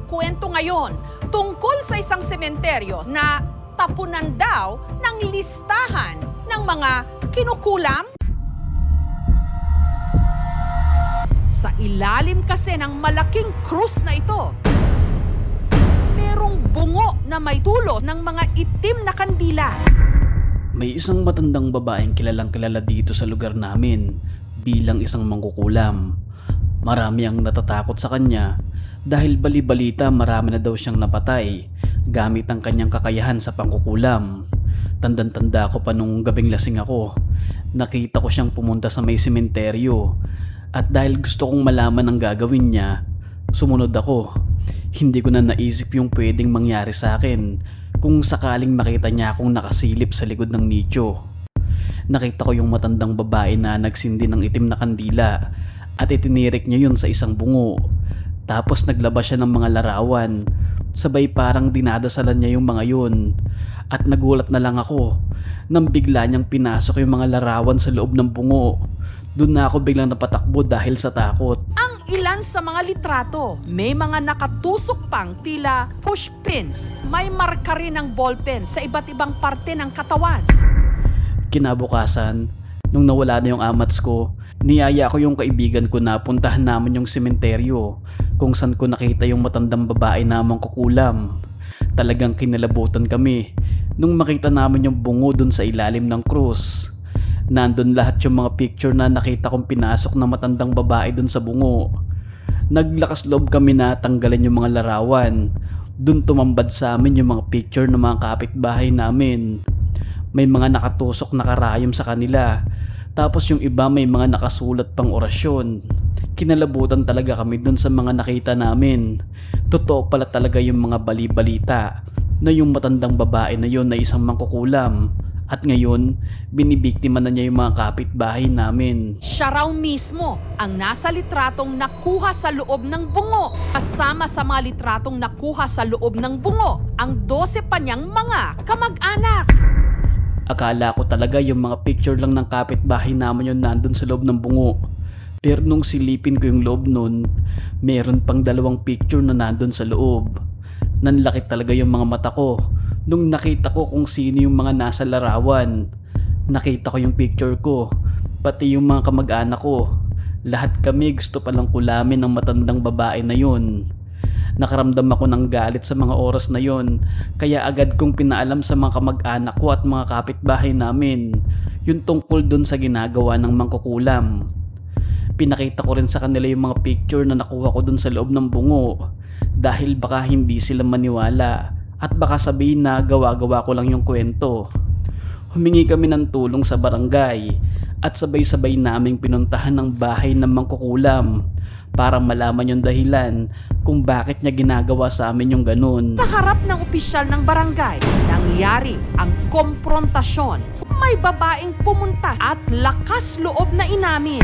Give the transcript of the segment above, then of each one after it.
kwento ngayon tungkol sa isang sementeryo na tapunan daw ng listahan ng mga kinukulam. Sa ilalim kasi ng malaking krus na ito, merong bungo na may dulo ng mga itim na kandila. May isang matandang babaeng kilalang kilala dito sa lugar namin bilang isang mangkukulam. Marami ang natatakot sa kanya dahil bali-balita marami na daw siyang napatay gamit ang kanyang kakayahan sa pangkukulam. Tandang-tanda ko pa nung gabing lasing ako, nakita ko siyang pumunta sa may sementeryo at dahil gusto kong malaman ang gagawin niya, sumunod ako. Hindi ko na naisip yung pwedeng mangyari sa akin kung sakaling makita niya akong nakasilip sa likod ng nicho. Nakita ko yung matandang babae na nagsindi ng itim na kandila at itinirik niya yun sa isang bungo. Tapos naglabas siya ng mga larawan, sabay parang dinadasalan niya yung mga yun. At nagulat na lang ako nang bigla niyang pinasok yung mga larawan sa loob ng bungo. Doon na ako biglang napatakbo dahil sa takot. Ang ilan sa mga litrato, may mga nakatusok pang tila pushpins. May marka rin ng ballpen sa iba't ibang parte ng katawan. Kinabukasan, nung nawala na yung amats ko, niyaya ko yung kaibigan ko na puntahan namin yung sementeryo kung saan ko nakita yung matandang babae na mangkukulam. Talagang kinalabutan kami nung makita namin yung bungo dun sa ilalim ng krus. Nandun lahat yung mga picture na nakita kong pinasok na matandang babae dun sa bungo. Naglakas loob kami na tanggalin yung mga larawan. Dun tumambad sa amin yung mga picture ng mga kapitbahay namin. May mga nakatusok na karayom sa kanila. Tapos yung iba may mga nakasulat pang orasyon. Kinalabutan talaga kami dun sa mga nakita namin. Totoo pala talaga yung mga bali-balita na yung matandang babae na yun na isang mangkukulam. At ngayon, binibiktima na niya yung mga kapitbahay namin. Siya raw mismo ang nasa litratong nakuha sa loob ng bungo. Kasama sa mga litratong nakuha sa loob ng bungo, ang 12 pa niyang mga kamag-anak. Akala ko talaga yung mga picture lang ng kapitbahay naman yung nandun sa loob ng bungo. Pero nung silipin ko yung loob nun, meron pang 2 picture na nandun sa loob. Nanlaki talaga yung mga mata ko nung nakita ko kung sino yung mga nasa larawan. Nakita ko yung picture ko, pati yung mga kamag-anak ko. Lahat kami gusto palang kulamin ng matandang babae na yun. Nakaramdam ako ng galit sa mga oras na yon, kaya agad kong pinaalam sa mga kamag-anak ko at mga kapitbahay namin yung tungkol dun sa ginagawa ng mangkukulam. Pinakita ko rin sa kanila yung mga picture na nakuha ko dun sa loob ng bungo dahil baka hindi sila maniwala at baka sabihin na gawa-gawa ko lang yung kwento. Humingi kami ng tulong sa barangay at sabay-sabay naming pinuntahan ng bahay ng mangkukulam para malaman yung dahilan kung bakit niya ginagawa sa amin yung ganun. Sa harap ng opisyal ng barangay, nangyari ang komprontasyon. May babaeng pumunta at lakas loob na inamin.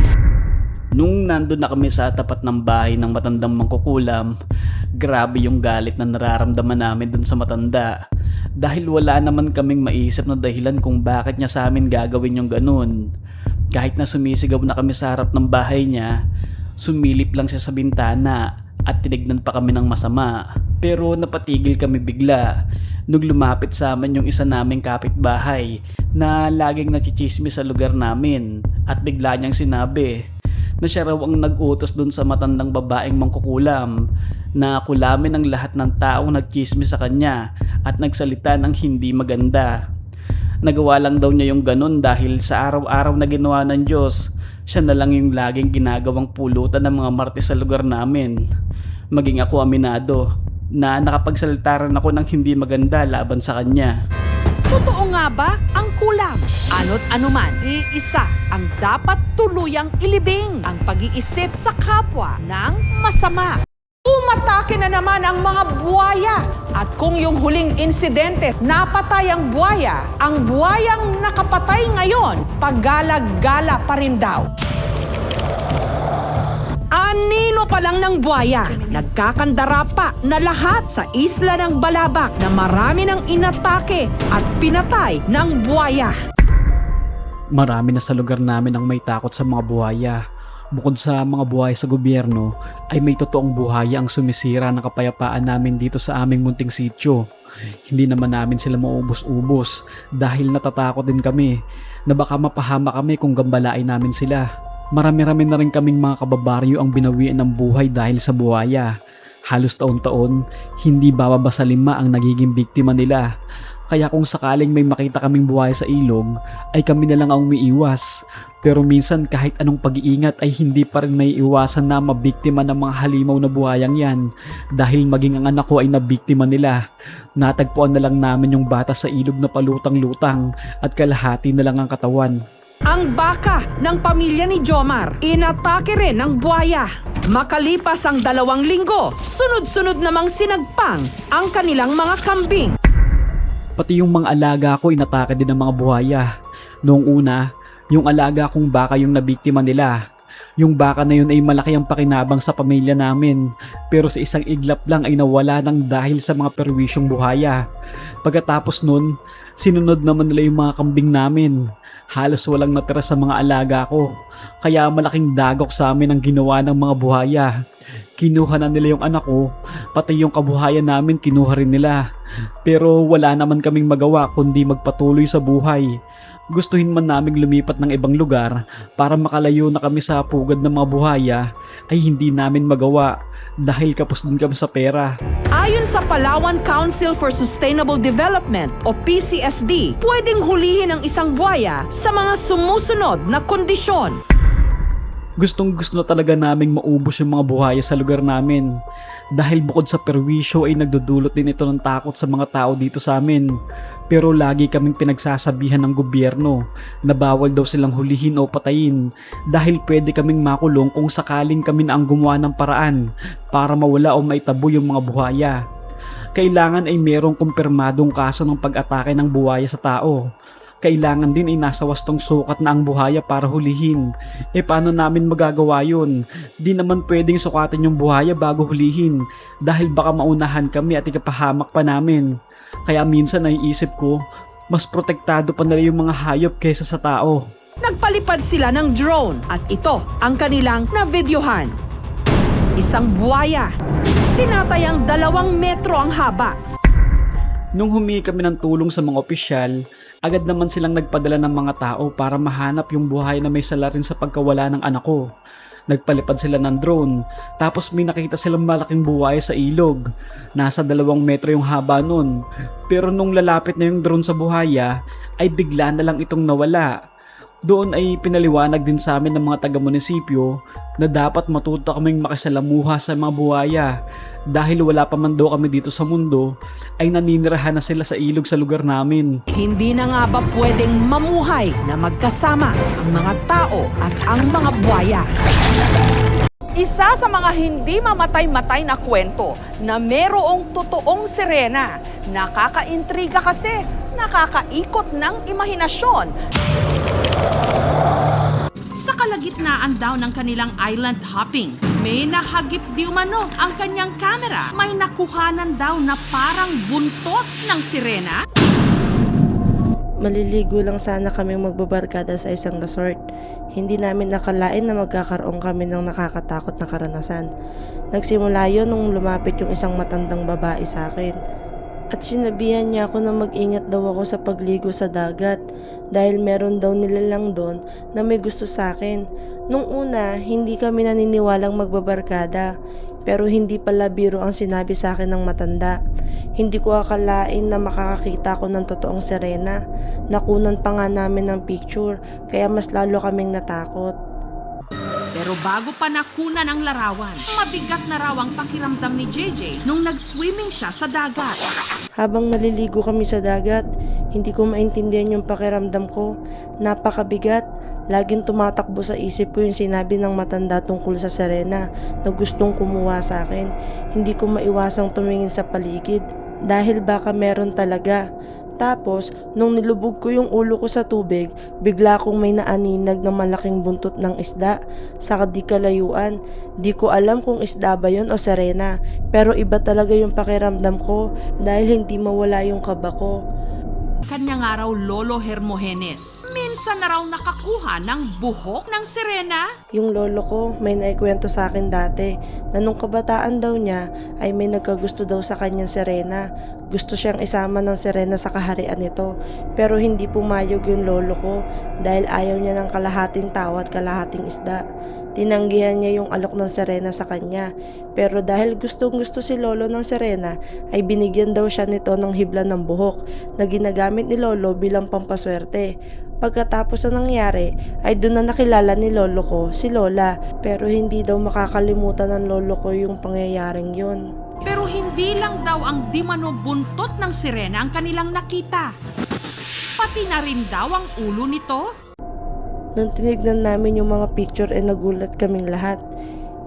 Nung nandun na kami sa tapat ng bahay ng matandang mangkukulam, grabe yung galit na nararamdaman namin dun sa matanda. Dahil wala naman kaming maisip na dahilan kung bakit niya sa amin gagawin yung ganun. Kahit na sumisigaw na kami sa harap ng bahay niya, sumilip lang siya sa bintana at tinignan pa kami ng masama. Pero napatigil kami bigla nung lumapit sa amin yung isa naming kapitbahay na laging nachichismis sa lugar namin at bigla niyang sinabi na siya raw ang nag-utos dun sa matandang babaeng mangkukulam na kulamin ang lahat ng taong nagchismis sa kanya at nagsalita ng hindi maganda. Nagawa lang daw niya yung ganun dahil sa araw-araw na ginawa ng Diyos, siya na lang yung laging ginagawang pulutan ng mga martes sa lugar namin. Maging ako aminado na nakapagsalita rin ako ng hindi maganda laban sa kanya. Totoo nga ba ang kulam? Ano't anuman, iisa ang dapat tuluyang ilibing ang pag-iisip sa kapwa ng masama. Umatake na naman ang mga buwaya. At kung yung huling insidente, napatay ang buwayang nakapatay ngayon, paggalag-gala pa rin daw. Anino pa lang ng buwaya, nagkakandara pa na lahat sa isla ng Balabac na marami ng inatake at pinatay ng buwaya. Marami na sa lugar namin ang may takot sa mga buhaya. Bukod sa mga buhay sa gobyerno, ay may totoong buhaya ang sumisira ng kapayapaan namin dito sa aming munting sityo. Hindi naman namin sila maubos-ubos dahil natatakot din kami na baka mapahama kami kung gambalain namin sila. Marami-rami na rin kaming mga kababaryo ang binawian ng buhay dahil sa buhaya. Halos taon-taon, hindi bababa sa 5 ang nagiging biktima nila. Kaya kung sakaling may makita kaming buhaya sa ilog, ay kami na lang ang umiiwas. Pero minsan kahit anong pag-iingat ay hindi pa rin may iwasan na mabiktima ng mga halimaw na buhayang yan. Dahil maging ang anak ko ay nabiktima nila. Natagpuan na lang namin yung bata sa ilog na palutang-lutang at kalahati na lang ang katawan. Ang baka ng pamilya ni Jomar, inatake rin ng buhaya. Makalipas ang 2 linggo, sunod-sunod namang sinagpang ang kanilang mga kambing. Pati yung mga alaga ko inatake din ng mga buhaya. Noong una, yung alaga kong baka yung nabiktima nila. Yung baka na yun ay malaki ang pakinabang sa pamilya namin. Pero sa isang iglap lang ay nawala ng dahil sa mga perwisyong buhaya. Pagkatapos nun, sinunod naman nila yung mga kambing namin. Halos walang natira sa mga alaga ko. Kaya malaking dagok sa amin ang ginawa ng mga buhaya. Kinuha na nila yung anak ko, pati yung kabuhayan namin kinuha rin nila. Pero wala naman kaming magawa kundi magpatuloy sa buhay. Gustuhin man naming lumipat ng ibang lugar para makalayo na kami sa pugad ng mga buhaya ay hindi namin magawa dahil kapos din kami sa pera. Ayon sa Palawan Council for Sustainable Development o PCSD, pwedeng hulihin ang isang buhaya sa mga sumusunod na kondisyon. Gustong-gusto na talaga naming maubos yung mga buhaya sa lugar namin. Dahil bukod sa perwisyo ay nagdudulot din ito ng takot sa mga tao dito sa amin. Pero lagi kaming pinagsasabihan ng gobyerno na bawal daw silang hulihin o patayin dahil pwede kaming makulong kung sakaling kami na ang gumawa ng paraan para mawala o maitabo yung mga buhaya. Kailangan ay merong kumpirmadong kaso ng pag-atake ng buhaya sa tao. Kailangan din ay nasa wastong sukat na ang buhaya para hulihin. Paano namin magagawa yun? Di naman pwedeng sukatin yung buhaya bago hulihin dahil baka maunahan kami at ikapahamak pa namin. Kaya minsan naiisip ko, mas protektado pa nila yung mga hayop kaysa sa tao. Nagpalipad sila ng drone at ito ang kanilang na-videohan. Isang buhaya, tinatayang 2 metro ang haba. Nung humingi kami ng tulong sa mga opisyal, agad naman silang nagpadala ng mga tao para mahanap yung buhay na may salarin sa pagkawala ng anak ko. Nagpalipad sila ng drone, tapos may nakita silang malaking buhaya sa ilog. Nasa 2 metro yung haba nun. Pero nung lalapit na yung drone sa buhaya, ay bigla na lang itong nawala. Doon ay pinaliwanag din sa amin ng mga taga-munisipyo na dapat matuto kaming makisalamuha sa mga buhaya. Dahil wala pa man daw kami dito sa mundo, ay naninirahan na sila sa ilog sa lugar namin. Hindi na nga ba pwedeng mamuhay na magkasama ang mga tao at ang mga buhaya? Isa sa mga hindi mamatay-matay na kwento na merong totoong sirena. Nakakaintriga kasi, nakakaikot ng imahinasyon. Sa kalagitnaan daw ng kanilang island hopping, may nahagip di umano ang kanyang camera. May nakuhanan daw na parang buntot ng sirena. Maliligo lang sana kaming magbabarkada sa isang resort. Hindi namin nakalain na magkakaroon kami ng nakakatakot na karanasan. Nagsimula yon nung lumapit yung isang matandang babae sa akin. At sinabihan niya ako na mag-ingat daw ako sa pagligo sa dagat dahil meron daw nilalang doon na may gusto sa akin. Nung una, hindi kami naniniwalang magbabarkada pero hindi pala biro ang sinabi sa akin ng matanda. Hindi ko akalain na makakakita ko ng totoong sirena. Nakunan pa nga namin ng picture kaya mas lalo kaming natakot. Pero bago pa nakunan ang larawan, mabigat na raw ang pakiramdam ni JJ nung nag-swimming siya sa dagat. Habang naliligo kami sa dagat, hindi ko maintindihan yung pakiramdam ko. Napakabigat. Laging tumatakbo sa isip ko yung sinabi ng matanda tungkol sa sirena na gustong kumuha sa akin. Hindi ko maiwasang tumingin sa paligid dahil baka meron talaga. Tapos, nung nilubog ko yung ulo ko sa tubig, bigla akong may naaninag na malaking buntot ng isda sa di kalayuan. Di ko alam kung isda ba yun o sirena, pero iba talaga yung pakiramdam ko dahil hindi mawala yung kaba ko. Kanya nga raw Lolo Hermogenes. minsan na raw nakakuha ng buhok ng sirena. Yung lolo ko may naikwento sa akin dati na nung kabataan daw niya ay may nagkagusto daw sa kanyang sirena. Gusto siyang isama ng sirena sa kaharian nito pero hindi pumayag yung lolo ko dahil ayaw niya ng kalahating tao at kalahating isda. Tinanggihan niya yung alok ng sirena sa kanya pero dahil gustong gusto si lolo ng sirena ay binigyan daw siya nito ng hibla ng buhok na ginagamit ni lolo bilang pampaswerte. Pagkatapos na nangyari ay doon na nakilala ni lolo ko si lola pero hindi daw makakalimutan ng lolo ko yung pangyayaring yun. Pero hindi lang daw ang di mano buntot ng sirena ang kanilang nakita. Pati na rin daw ang ulo nito. Nung tinignan namin yung mga picture ay nagulat kaming lahat.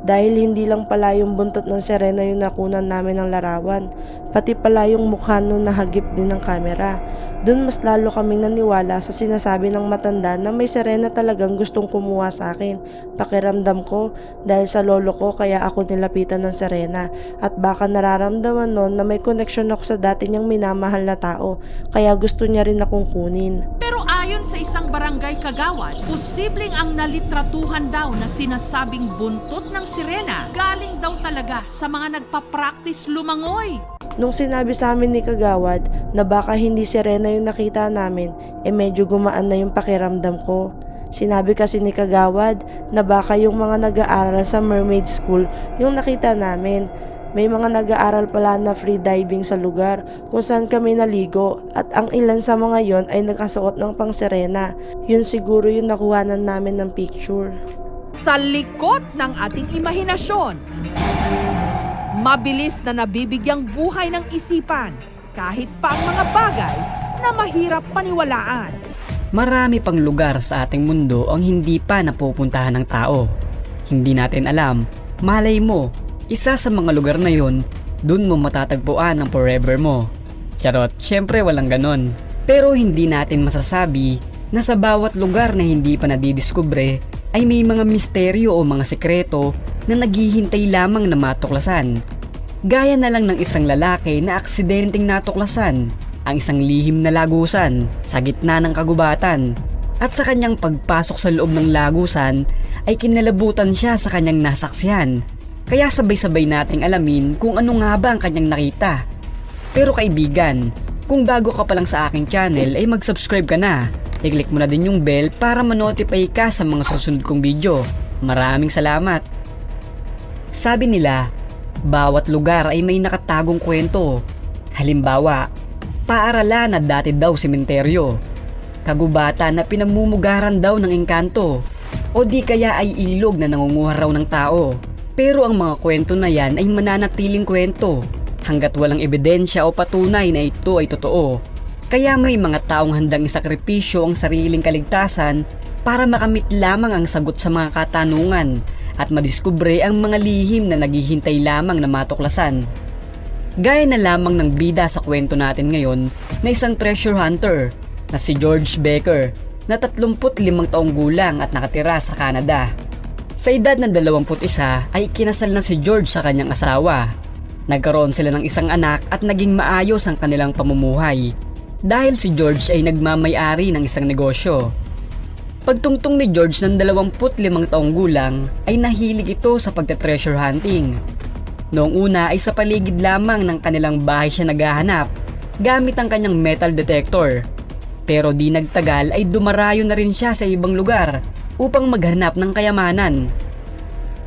Dahil hindi lang pala yung buntot ng sirena yung nakunan namin ng larawan, pati pala yung mukha nun nahagip din ng kamera. Doon mas lalo kaming naniwala sa sinasabi ng matanda na may sirena talagang gustong kumuha sa akin. Pakiramdam ko dahil sa lolo ko kaya ako nilapitan ng sirena at baka nararamdaman nun na may connection ako sa dati niyang minamahal na tao kaya gusto niya rin akong kunin. Pero ayon sa isang barangay kagawad, posibleng ang nalitratuhan daw na sinasabing buntot ng sirena galing daw talaga sa mga nagpa-practice lumangoy. Nung sinabi sa amin ni Kagawad na baka hindi sirena yung nakita namin, medyo gumaan na yung pakiramdam ko. Sinabi kasi ni Kagawad na baka yung mga nag-aaral sa mermaid school yung nakita namin. May mga nag-aaral pala na free diving sa lugar kung saan kami naligo at ang ilan sa mga yon ay nakasuot ng pang sirena. Yun siguro yung nakuhanan namin ng picture. Sa likod ng ating imahinasyon, mabilis na nabibigyang buhay ng isipan kahit pa ang mga bagay na mahirap paniwalaan. Marami pang lugar sa ating mundo ang hindi pa napupuntahan ng tao. Hindi natin alam, malay mo, isa sa mga lugar na yon, dun mo matatagpuan ang forever mo. Charot, syempre walang ganon. Pero hindi natin masasabi na sa bawat lugar na hindi pa nadidiskubre ay may mga misteryo o mga sekreto na naghihintay lamang na matuklasan. Gaya na lang ng isang lalaki na aksidenteng natuklasan ang isang lihim na lagusan sa gitna ng kagubatan at sa kanyang pagpasok sa loob ng lagusan ay kinalabutan siya sa kanyang nasaksihan. Kaya sabay-sabay nating alamin kung ano nga ba ang kanyang nakita. Pero kaibigan, kung bago ka pa lang sa aking channel ay mag-subscribe ka na. I-click mo na din yung bell para ma-notify ka sa mga susunod kong video. Maraming salamat! Sabi nila, bawat lugar ay may nakatagong kwento. Halimbawa, paaralan na dati daw sementeryo, kagubatan na pinamumugaran daw ng engkanto, o di kaya ay ilog na nangunguha raw ng tao. Pero ang mga kwento na yan ay mananatiling kwento hanggat walang ebidensya o patunay na ito ay totoo. Kaya may mga taong handang isakripisyo ang sariling kaligtasan para makamit lamang ang sagot sa mga katanungan at madiskubre ang mga lihim na naghihintay lamang na matuklasan. Gaya na lamang ng bida sa kwento natin ngayon na isang treasure hunter na si George Becker na 35 taong gulang at nakatira sa Canada. Sa edad ng 21 ay kinasal na si George sa kanyang asawa. Nagkaroon sila ng isang anak at naging maayos ang kanilang pamumuhay dahil si George ay nagmamay-ari ng isang negosyo. Pagtungtong ni George ng 25 taong gulang ay nahilig ito sa pagta-treasure hunting. Noong una ay sa paligid lamang ng kanilang bahay siya naghahanap gamit ang kanyang metal detector. Pero di nagtagal ay dumarayo na rin siya sa ibang lugar upang maghanap ng kayamanan.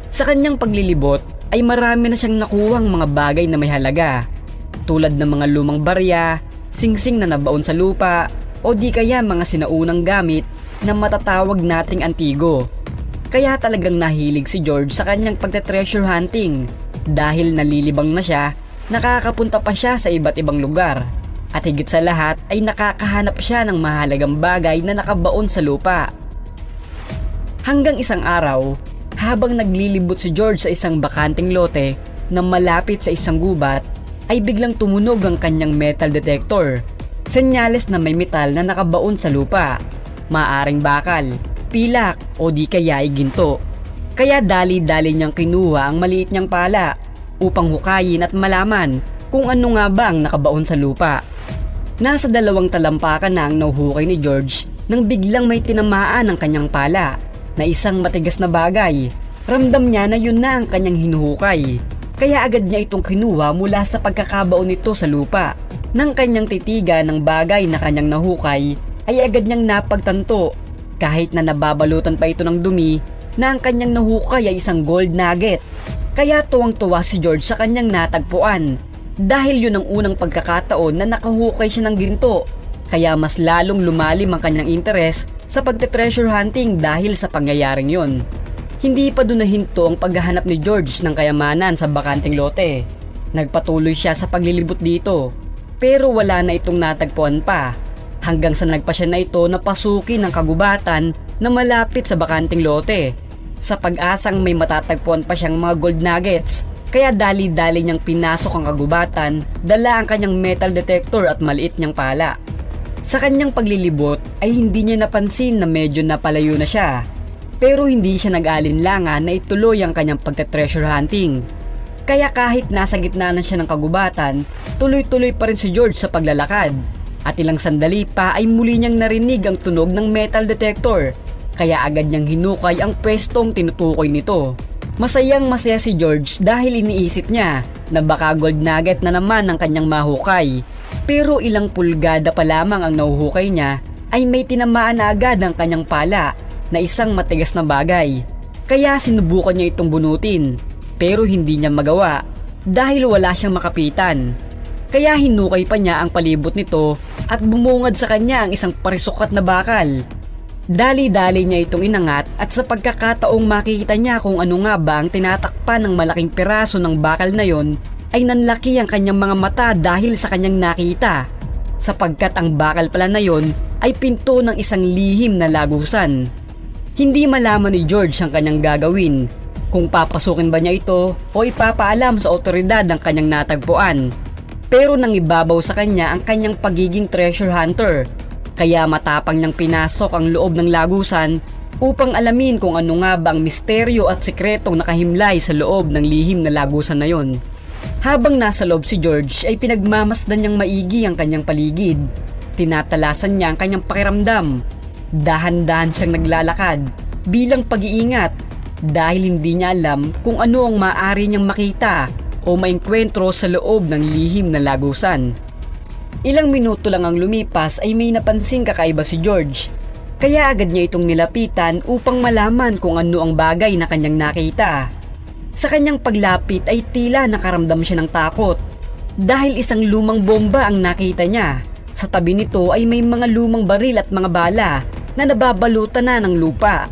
Sa kanyang paglilibot ay marami na siyang nakuhang mga bagay na may halaga tulad ng mga lumang barya, singsing na nabaon sa lupa o di kaya mga sinaunang gamit na matatawag nating antigo. Kaya talagang nahilig si George sa kanyang pagte-treasure hunting dahil nalilibang na siya, nakakapunta pa siya sa iba't ibang lugar at higit sa lahat ay nakakahanap siya ng mahalagang bagay na nakabaon sa lupa. Hanggang isang araw, habang naglilibot si George sa isang bakanting lote na malapit sa isang gubat, ay biglang tumunog ang kanyang metal detector. Senyales na may metal na nakabaon sa lupa. Maaring bakal, pilak o di kaya ay ginto. Kaya dali-dali niyang kinuha ang maliit niyang pala upang hukayin at malaman kung ano nga ba ang nakabaon sa lupa. Nasa 2 talampakan na ang nahuhukay ni George nang biglang may tinamaan ang kanyang pala na isang matigas na bagay. Ramdam niya na yun na ang kanyang hinuhukay. Kaya agad niya itong kinuha mula sa pagkakabaon nito sa lupa. Nang kanyang titigan ng bagay na kanyang nahukay ay agad niyang napagtanto kahit na nababalutan pa ito ng dumi na ang kanyang nahukay ay isang gold nugget. Kaya tuwang-tuwa si George sa kanyang natagpuan dahil yun ang unang pagkakataon na nakahukay siya ng ginto. Kaya mas lalong lumalim ang kanyang interes sa pagte-treasure hunting dahil sa pangyayaring yun. Hindi pa doon nahinto ang paghahanap ni George ng kayamanan sa bakanting lote. Nagpatuloy siya sa paglilibot dito pero wala na itong natagpuan pa hanggang sa nagpasya na ito na pasukin ng kagubatan na malapit sa bakanting lote sa pag-asang may matatagpuan pa siyang mga gold nuggets. Kaya dali-dali niyang pinasok ang kagubatan, dala ang kanyang metal detector at maliit niyang pala. Sa kanyang paglilibot ay hindi niya napansin na medyo napalayo na siya. Pero hindi siya nag-alinlangan na ituloy ang kanyang pagte-treasure hunting. Kaya kahit nasa gitna na siya ng kagubatan, tuloy-tuloy pa rin si George sa paglalakad. At ilang sandali pa ay muli niyang narinig ang tunog ng metal detector. Kaya agad niyang hinukay ang pwestong tinutukoy nito. Masayang masaya si George dahil iniisip niya na baka gold nugget na naman ang kanyang mahukay. Pero ilang pulgada pa lamang ang nahuhukay niya ay may tinamaan na agad ang kanyang pala na isang matigas na bagay. Kaya sinubukan niya itong bunutin pero hindi niya magawa dahil wala siyang makapitan. Kaya hinukay pa niya ang palibot nito at bumungad sa kanya ang isang parisukat na bakal. Dali-dali niya itong inangat at sa pagkakataong makikita niya kung ano nga ba ang tinatakpan ng malaking piraso ng bakal na yon ay nanlaki ang kanyang mga mata dahil sa kanyang nakita. Sapagkat ang bakal pala na yon ay pinto ng isang lihim na lagusan. Hindi malaman ni George ang kanyang gagawin, kung papasukin ba niya ito o ipapaalam sa otoridad ang kanyang natagpuan. Pero nang ibabaw sa kanya ang kanyang pagiging treasure hunter. Kaya matapang niyang pinasok ang loob ng lagusan upang alamin kung ano nga ba ang misteryo at sikretong nakahimlay sa loob ng lihim na lagusan na yon. Habang nasa loob si George ay pinagmamasdan niyang maigi ang kanyang paligid. Tinatalasan niya ang kanyang pakiramdam. Dahan-dahan siyang naglalakad bilang pag-iingat dahil hindi niya alam kung ano ang maaari niyang makita o maengkwentro sa loob ng lihim na lagusan. Ilang minuto lang ang lumipas ay may napansing kakaiba si George. Kaya agad niya itong nilapitan upang malaman kung ano ang bagay na kanyang nakita. Sa kanyang paglapit ay tila nakaramdam siya ng takot dahil isang lumang bomba ang nakita niya. Sa tabi nito ay may mga lumang baril at mga bala na nababalutan na ng lupa.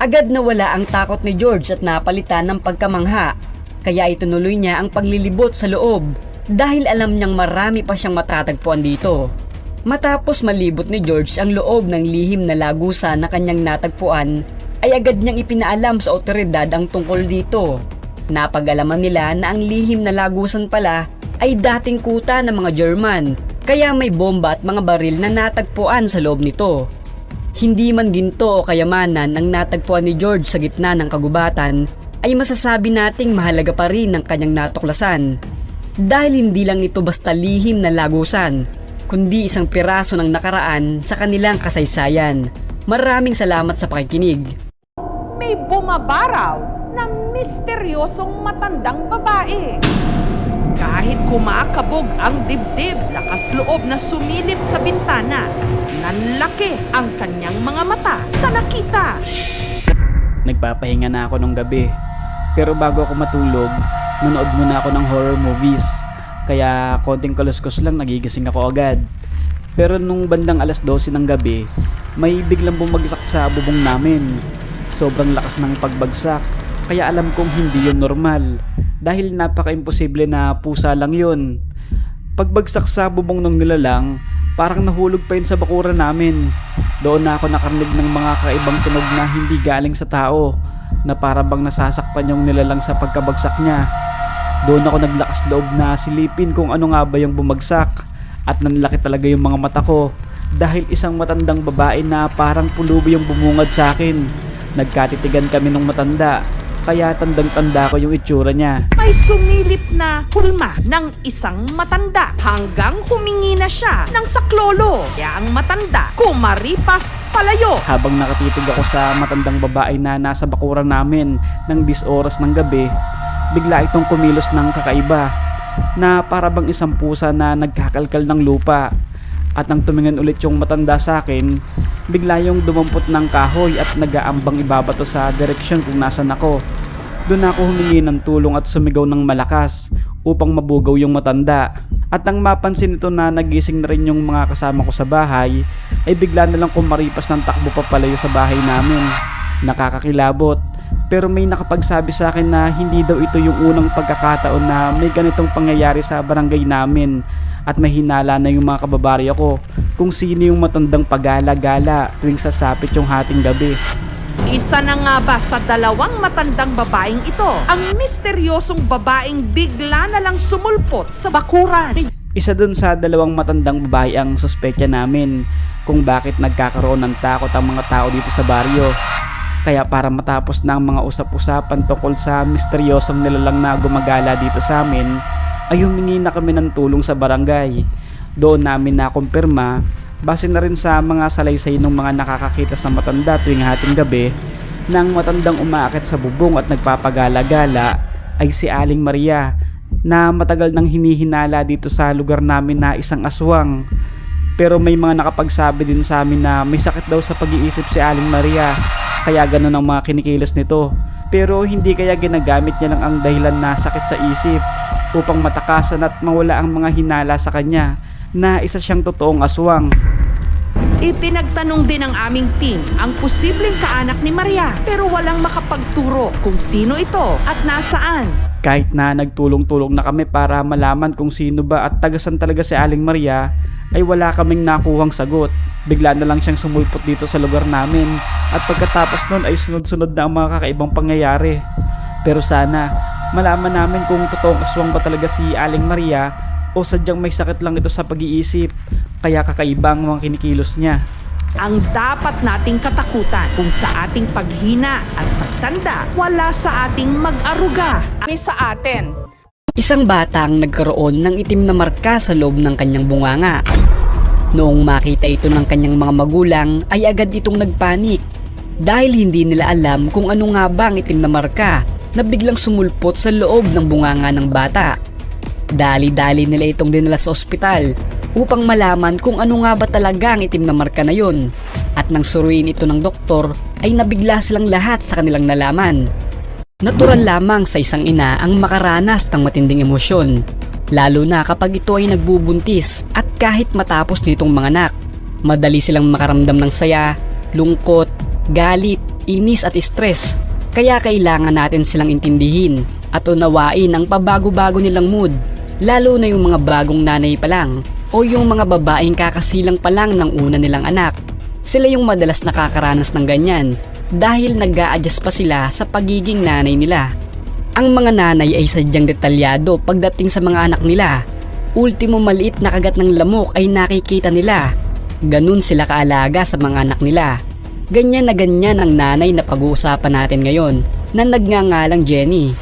Agad nawala ang takot ni George at napalitan ng pagkamangha. Kaya itunuloy niya ang paglilibot sa loob dahil alam niyang marami pa siyang matatagpuan dito. Matapos malibot ni George ang loob ng lihim na lagusan na kanyang natagpuan, ay agad niyang ipinaalam sa otoridad ang tungkol dito. Napag-alaman nila na ang lihim na lagusan pala ay dating kuta ng mga German, kaya may bomba at mga baril na natagpuan sa loob nito. Hindi man ginto o kayamanan ang natagpuan ni George sa gitna ng kagubatan, ay masasabi nating mahalaga pa rin ang kanyang natuklasan. Dahil hindi lang ito basta lihim na lagusan, kundi isang piraso ng nakaraan sa kanilang kasaysayan. Maraming salamat sa pakikinig. May bumabaraw na misteryosong matandang babae. Kahit kumakabog ang dibdib, lakas loob na sumilip sa bintana. Nanlaki ang kanyang mga mata sa nakita. Nagpapahinga na ako nung gabi. Pero bago ako matulog, nanood muna ako ng horror movies. Kaya konting kaluskos lang nagigising ako agad. Pero nung bandang alas 12 ng gabi, may biglang bumagsak sa bubong namin. Sobrang lakas ng pagbagsak, kaya alam kong hindi yun normal. Dahil napaka-imposible na pusa lang yun. Pagbagsak sa bubong ng nilalang, parang nahulog pa yun sa bakuran namin. Doon na ako nakarinig ng mga kaibang tunog na hindi galing sa tao, na para bang nasasakpan yung nilalang sa pagkabagsak niya. Doon ako naglakas loob na silipin kung ano nga ba yung bumagsak, at nanlaki talaga yung mga mata ko dahil isang matandang babae na parang pulubi yung bumungad sa akin. Nagkatitigan kami ng matanda, kaya tandang-tanda ko yung itsura niya. May sumilip na hulma ng isang matanda hanggang humingi na siya ng saklolo. Kaya ang matanda kumaripas palayo. Habang nakatitig ako sa matandang babae na nasa bakuran namin ng 10 oras ng gabi, bigla itong kumilos ng kakaiba na para bang isang pusa na nagkakalkal ng lupa. At nang tumingin ulit yung matanda sa akin, bigla yung dumampot ng kahoy at nagaambang ibabato sa direksyon kung nasan ako. Doon ako humingi ng tulong at sumigaw ng malakas upang mabugaw yung matanda. At nang mapansin ito na nagising na rin yung mga kasama ko sa bahay, ay bigla na lang kumaripas ng takbo papalayo sa bahay namin. Nakakakilabot, pero may nakapagsabi sa akin na hindi daw ito yung unang pagkakataon na may ganitong pangyayari sa barangay namin. At may hinala na yung mga kababarya ko kung sino yung matandang pagala-gala tuwing sasapit yung hating gabi. Isa na nga ba sa dalawang matandang babaeng ito ang misteryosong babaeng bigla na lang sumulpot sa bakuran? Isa dun sa dalawang matandang babae ang suspekya namin kung bakit nagkakaroon ng takot ang mga tao dito sa baryo. Kaya para matapos na ang mga usap-usapan tungkol sa misteryosong nilalang na gumagala dito sa amin, ay humingi na kami ng tulong sa barangay. Doon namin nakumpirma, base na rin sa mga salaysay ng mga nakakakita sa matanda tuwing hating gabi, na ang matandang umaakit sa bubong at nagpapagala-gala ay si Aling Maria, na matagal nang hinihinala dito sa lugar namin na isang aswang. Pero may mga nakapagsabi din sa amin na may sakit daw sa pag-iisip si Aling Maria, kaya ganun ang mga kinikilos nito. Pero hindi kaya ginagamit niya lang ang dahilan na sakit sa isip upang matakasan at mawala ang mga hinala sa kanya na isa siyang totoong aswang. Ipinagtanong din ng aming team ang posibleng kaanak ni Maria pero walang makapagturo kung sino ito at nasaan. Kahit na nagtulong-tulong na kami para malaman kung sino ba at tagasan talaga si Aling Maria, ay wala kaming nakuhang sagot. Bigla na lang siyang sumulpot dito sa lugar namin at pagkatapos nun ay sunod-sunod na ang mga kakaibang pangyayari. Pero sana malaman namin kung totoong aswang ba talaga si Aling Maria o sadyang may sakit lang ito sa pag-iisip kaya kakaibang mga kinikilos niya. Ang dapat nating katakutan kung sa ating paghina at pagtanda, wala sa ating mag-aruga. Sa atin. Isang batang nagkaroon ng itim na marka sa loob ng kanyang bunganga. Noong makita ito ng kanyang mga magulang ay agad itong nagpanik dahil hindi nila alam kung ano nga ba ang itim na marka na biglang sumulpot sa loob ng bunganga ng bata. Dali-dali nila itong dinala sa ospital upang malaman kung ano nga ba talaga ang itim na marka na yon. At nang suruin ito ng doktor ay nabigla silang lahat sa kanilang nalaman. Natural lamang sa isang ina ang makaranas ng matinding emosyon, lalo na kapag ito ay nagbubuntis at kahit matapos nitong manganak. Madali silang makaramdam ng saya, lungkot, galit, inis at stress. Kaya kailangan natin silang intindihin at unawain ang pabago-bago nilang mood, lalo na yung mga bagong nanay pa lang o yung mga babaeng kakasilang pa lang ng una nilang anak. Sila yung madalas nakakaranas ng ganyan dahil nag-a-adjust pa sila sa pagiging nanay nila. Ang mga nanay ay sadyang detalyado pagdating sa mga anak nila. Ultimo maliit na kagat ng lamok ay nakikita nila. Ganun sila kaalaga sa mga anak nila. Ganyan na ganyan ang nanay na pag-uusapan natin ngayon na nagngangalang Jenny.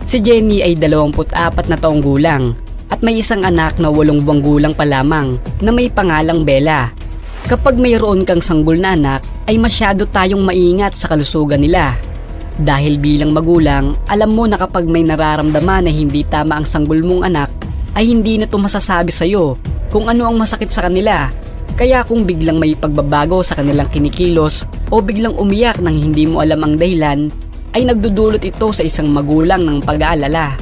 Si Jenny ay 24 na taong gulang at may isang anak na 8 buwang gulang pa lamang na may pangalang Bella. Kapag mayroon kang sanggol na anak ay masyado tayong maingat sa kalusugan nila. Dahil bilang magulang, alam mo na kapag may nararamdaman na hindi tama ang sanggol mong anak ay hindi na ito masasabi sa'yo kung ano ang masakit sa kanila. Kaya kung biglang may pagbabago sa kanilang kinikilos o biglang umiyak nang hindi mo alam ang dahilan, ay nagdudulot ito sa isang magulang ng pag-aalala.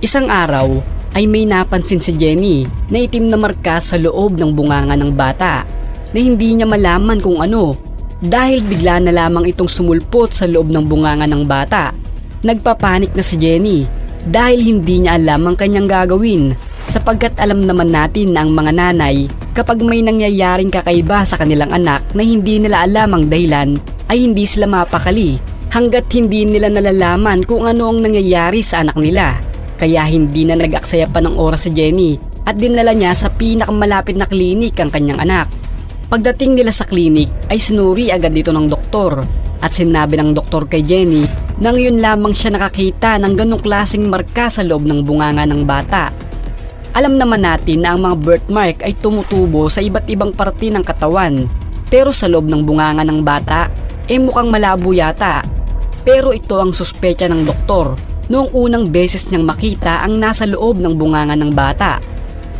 Isang araw ay may napansin si Jenny na itim na marka sa loob ng bunganga ng bata na hindi niya malaman kung ano dahil bigla na lamang itong sumulpot sa loob ng bunganga ng bata. Nagpapanik na si Jenny dahil hindi niya alam ang kanyang gagawin sapagkat alam naman natin na ang mga nanay kapag may nangyayaring kakaiba sa kanilang anak na hindi nila alam ang dahilan ay hindi sila mapakali hanggat hindi nila nalalaman kung ano ang nangyayari sa anak nila. Kaya hindi na nag-aksaya pa ng oras si Jenny at dinala niya sa pinakamalapit na klinik ang kanyang anak. Pagdating nila sa klinik ay sinuri agad dito ng doktor at sinabi ng doktor kay Jenny nang yun lamang siya nakakita ng ganong klaseng marka sa loob ng bunganga ng bata. Alam naman natin na ang mga birthmark ay tumutubo sa iba't ibang parte ng katawan, pero sa loob ng bunganga ng bata, mukhang malabo yata. Pero ito ang suspecha ng doktor noong unang beses niyang makita ang nasa loob ng bunganga ng bata.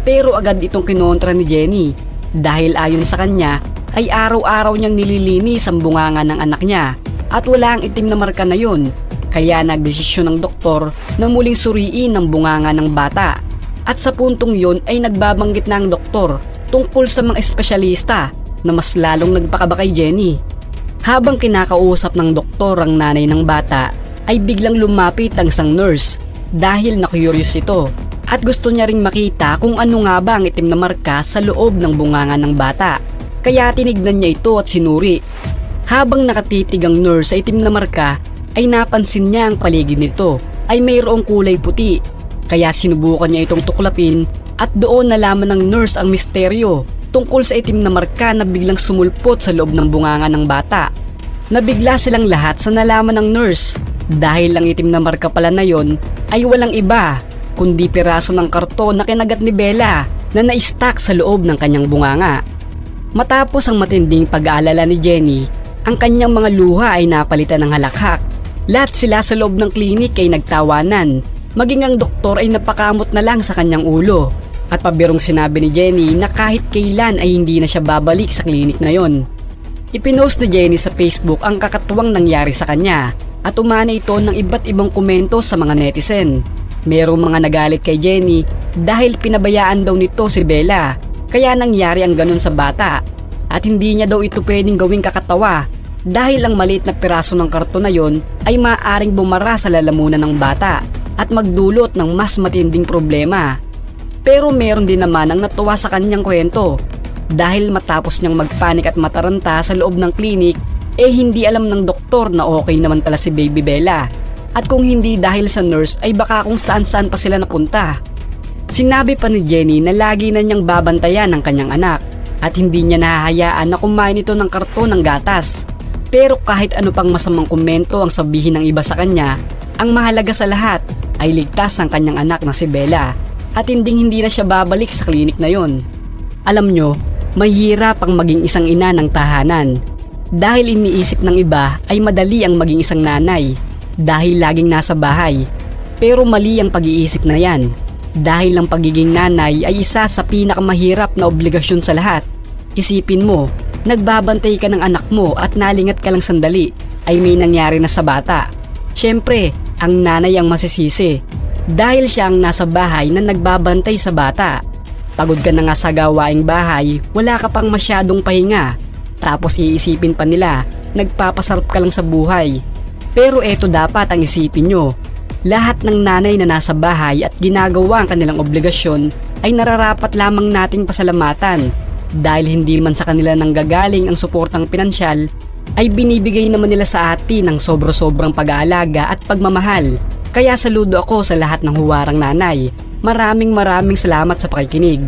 Pero agad itong kinontra ni Jenny dahil ayon sa kanya ay araw-araw niyang nililinis ang bunganga ng anak niya at wala ang itim na marka na yun. Kaya nagdesisyon ng doktor na muling suriin ang bunganga ng bata. At sa puntong yun ay nagbabanggit na ang doktor tungkol sa mga espesyalista na mas lalong nagpakaba kay Jenny. Habang kinakausap ng doktor ang nanay ng bata ay biglang lumapit ang isang nurse dahil na-curious ito at gusto niya ring makita kung ano nga ba ang itim na marka sa loob ng bunganga ng bata. Kaya tinignan niya ito at sinuri. Habang nakatitig ang nurse sa itim na marka ay napansin niya ang paligid nito ay mayroong kulay puti. Kaya sinubukan niya itong tuklapin at doon nalaman ng nurse ang misteryo tungkol sa itim na marka na biglang sumulpot sa loob ng bunganga ng bata. Nabigla silang lahat sa nalaman ng nurse dahil ang itim na marka pala na yon ay walang iba kundi piraso ng karton na kinagat ni Bella na na-stack sa loob ng kanyang bunganga. Matapos ang matinding pag-aalala ni Jenny, ang kanyang mga luha ay napalitan ng halakhak. Lahat sila sa loob ng klinik ay nagtawanan, maging ang doktor ay napakamot na lang sa kanyang ulo. At pabirong sinabi ni Jenny na kahit kailan ay hindi na siya babalik sa klinik na yon. Ipinost ni Jenny sa Facebook ang kakatuwang nangyari sa kanya at umana ito ng iba't ibang komento sa mga netizen. Merong mga nagalit kay Jenny dahil pinabayaan daw nito si Bella, kaya nangyari ang ganun sa bata. At hindi niya daw ito pwedeng gawing kakatawa dahil ang maliit na piraso ng karton na yon ay maaaring bumara sa lalamunan ng bata at magdulot ng mas matinding problema. Pero meron din naman ang natuwa sa kanyang kwento dahil matapos niyang magpanik at mataranta sa loob ng klinik hindi alam ng doktor na okay naman pala si Baby Bella at kung hindi dahil sa nurse ay baka kung saan-saan pa sila napunta. Sinabi pa ni Jenny na lagi na niyang babantayan ang kanyang anak at hindi niya nahahayaan na kumain ito ng karton ng gatas. Pero kahit ano pang masamang komento ang sabihin ng iba sa kanya, ang mahalaga sa lahat ay ligtas ang kanyang anak na si Bella at hindi na siya babalik sa klinik na yon. Alam nyo, mahirap ang maging isang ina ng tahanan dahil iniisip ng iba ay madali ang maging isang nanay dahil laging nasa bahay. Pero mali ang pag-iisip na yan dahil ang pagiging nanay ay isa sa pinakamahirap na obligasyon sa lahat. Isipin mo, nagbabantay ka ng anak mo at nalingat ka lang sandali ay may nangyari na sa bata. Siyempre, ang nanay ang masisisi dahil siya ang nasa bahay na nagbabantay sa bata. Pagod ka na nga sa gawaing bahay, wala ka pang masyadong pahinga. Tapos iisipin pa nila, nagpapasarap ka lang sa buhay. Pero eto dapat ang isipin nyo. Lahat ng nanay na nasa bahay at ginagawa ang kanilang obligasyon ay nararapat lamang nating pasalamatan dahil hindi man sa kanila nanggagaling ang suportang pinansyal ay binibigay naman nila sa atin ng sobra-sobrang pag-aalaga at pagmamahal. Kaya saludo ako sa lahat ng huwarang nanay. Maraming salamat sa pakikinig.